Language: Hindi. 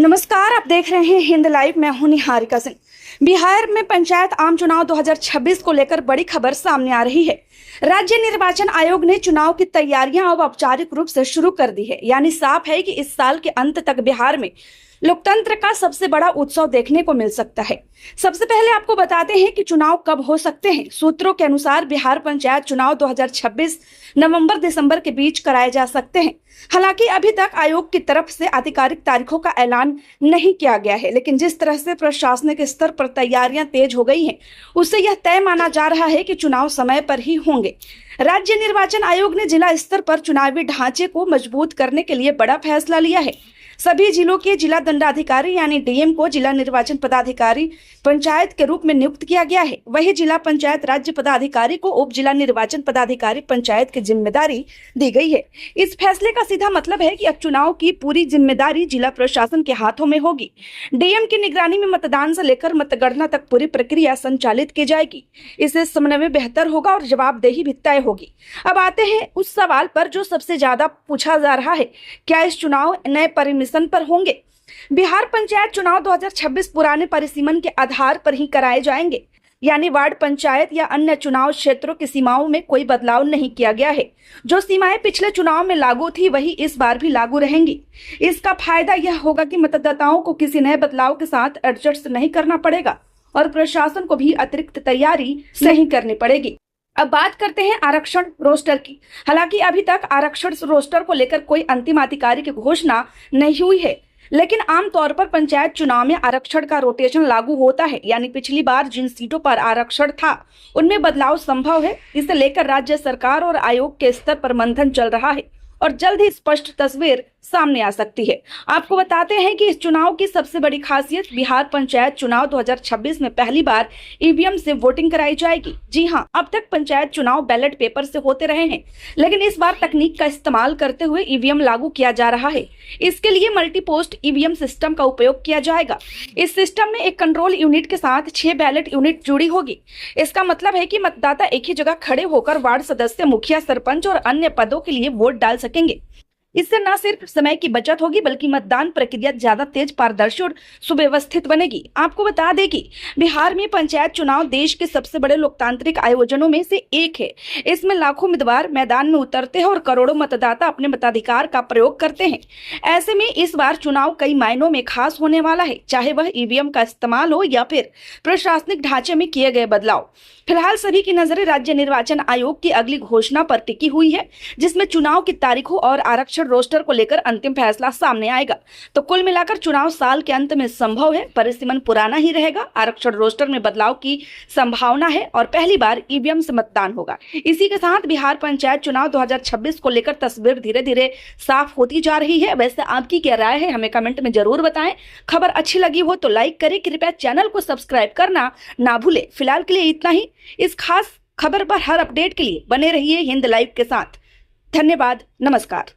नमस्कार, आप देख रहे हैं हिंद लाइव। मैं हूं निहारिका सिंह। बिहार में पंचायत आम चुनाव 2026 को लेकर बड़ी खबर सामने आ रही है। राज्य निर्वाचन आयोग ने चुनाव की तैयारियां अब औपचारिक रूप से शुरू कर दी है। यानी साफ है कि इस साल के अंत तक बिहार में लोकतंत्र का सबसे बड़ा उत्सव देखने को मिल सकता है। सबसे पहले आपको बताते हैं कि चुनाव कब हो सकते हैं। सूत्रों के अनुसार बिहार पंचायत चुनाव 2026 नवंबर-दिसंबर के बीच कराए जा सकते हैं। हालांकि अभी तक आयोग की तरफ से आधिकारिक तारीखों का ऐलान नहीं किया गया है, लेकिन जिस तरह से प्रशासनिक स्तर पर तैयारियां तेज हो गई हैं, उससे यह तय माना जा रहा है कि चुनाव समय पर ही होंगे। राज्य निर्वाचन आयोग ने जिला स्तर पर चुनावी ढांचे को मजबूत करने के लिए बड़ा फैसला लिया है। सभी जिलों के जिला दंडाधिकारी यानी डीएम को जिला निर्वाचन पदाधिकारी पंचायत के रूप में नियुक्त किया गया है। वही जिला पंचायत राज्य पदाधिकारी को उप जिला निर्वाचन पदाधिकारी पंचायत की जिम्मेदारी दी गई है। इस फैसले का सीधा मतलब है कि अब चुनाव की पूरी जिम्मेदारी जिला प्रशासन के हाथों में होगी। डीएम की निगरानी में मतदान से लेकर मतगणना तक पूरी प्रक्रिया संचालित की जाएगी। इससे समन्वय बेहतर होगा और जवाबदेही भी तय होगी। अब आते हैं उस सवाल पर जो सबसे ज्यादा पूछा जा रहा है, क्या इस चुनाव नए परिसीमन पर होंगे? बिहार पंचायत चुनाव 2026 पुराने परिसीमन के आधार पर ही कराए जाएंगे, यानी वार्ड पंचायत या अन्य चुनाव क्षेत्रों की सीमाओं में कोई बदलाव नहीं किया गया है। जो सीमाएं पिछले चुनाव में लागू थी वही इस बार भी लागू रहेंगी। इसका फायदा यह होगा कि मतदाताओं को किसी नए बदलाव के साथ एडजस्ट नहीं करना पड़ेगा और प्रशासन को भी अतिरिक्त तैयारी नहीं करनी पड़ेगी। अब बात करते हैं आरक्षण रोस्टर की। हालांकि अभी तक आरक्षण रोस्टर को लेकर कोई अंतिम आधिकारिक घोषणा नहीं हुई है, लेकिन आमतौर पर पंचायत चुनाव में आरक्षण का रोटेशन लागू होता है। यानी पिछली बार जिन सीटों पर आरक्षण था उनमें बदलाव संभव है। इसे लेकर राज्य सरकार और आयोग के स्तर पर मंथन चल रहा है और जल्द ही स्पष्ट तस्वीर सामने आ सकती है। आपको बताते हैं कि इस चुनाव की सबसे बड़ी खासियत बिहार पंचायत चुनाव 2026 में पहली बार ईवीएम से वोटिंग कराई जाएगी। जी हां, अब तक पंचायत चुनाव बैलेट पेपर से होते रहे हैं, लेकिन इस बार तकनीक का इस्तेमाल करते हुए ईवीएम लागू किया जा रहा है। इसके लिए मल्टीपोस्ट ईवीएम सिस्टम का उपयोग किया जाएगा। इस सिस्टम में एक कंट्रोल यूनिट के साथ 6 बैलेट यूनिट जुड़ी होगी। इसका मतलब है कि मतदाता एक ही जगह खड़े होकर वार्ड सदस्य, मुखिया, सरपंच और अन्य पदों के लिए वोट डाल सकेंगे। इससे न सिर्फ समय की बचत होगी बल्कि मतदान प्रक्रिया ज्यादा तेज, पारदर्शी और सुव्यवस्थित बनेगी। आपको बता दें कि बिहार में पंचायत चुनाव देश के सबसे बड़े लोकतांत्रिक आयोजनों में से एक है। इसमें लाखों उम्मीदवार मैदान में उतरते हैं और करोड़ों मतदाता अपने मताधिकार का प्रयोग करते हैं। ऐसे में इस बार चुनाव कई मायनों में खास होने वाला है, चाहे वह ईवीएम का इस्तेमाल हो या फिर प्रशासनिक ढांचे में किए गए बदलाव। फिलहाल सभी की नजरें राज्य निर्वाचन आयोग की अगली घोषणा पर टिकी हुई है, जिसमें चुनाव की तारीखों और आरक्षण रोस्टर को लेकर अंतिम फैसला सामने आएगा। तो कुल मिलाकर चुनाव साल के अंत में संभव है। परिसीमन पुराना ही रहेगा, आरक्षण रोस्टर में बदलाव की संभावना है और पहली बार ईवीएम से मतदान होगा। इसी के साथ बिहार पंचायत चुनाव 2026 को लेकर तस्वीर धीरे धीरे साफ होती जा रही है। वैसे आपकी क्या राय है, हमें कमेंट में जरूर बताएं। खबर अच्छी लगी हो तो लाइक करें, कृपया चैनल को सब्सक्राइब करना ना भूले। फिलहाल के लिए इतना ही। इस खास खबर पर हर अपडेट के लिए बने रहिए हिंद लाइव के साथ। धन्यवाद, नमस्कार।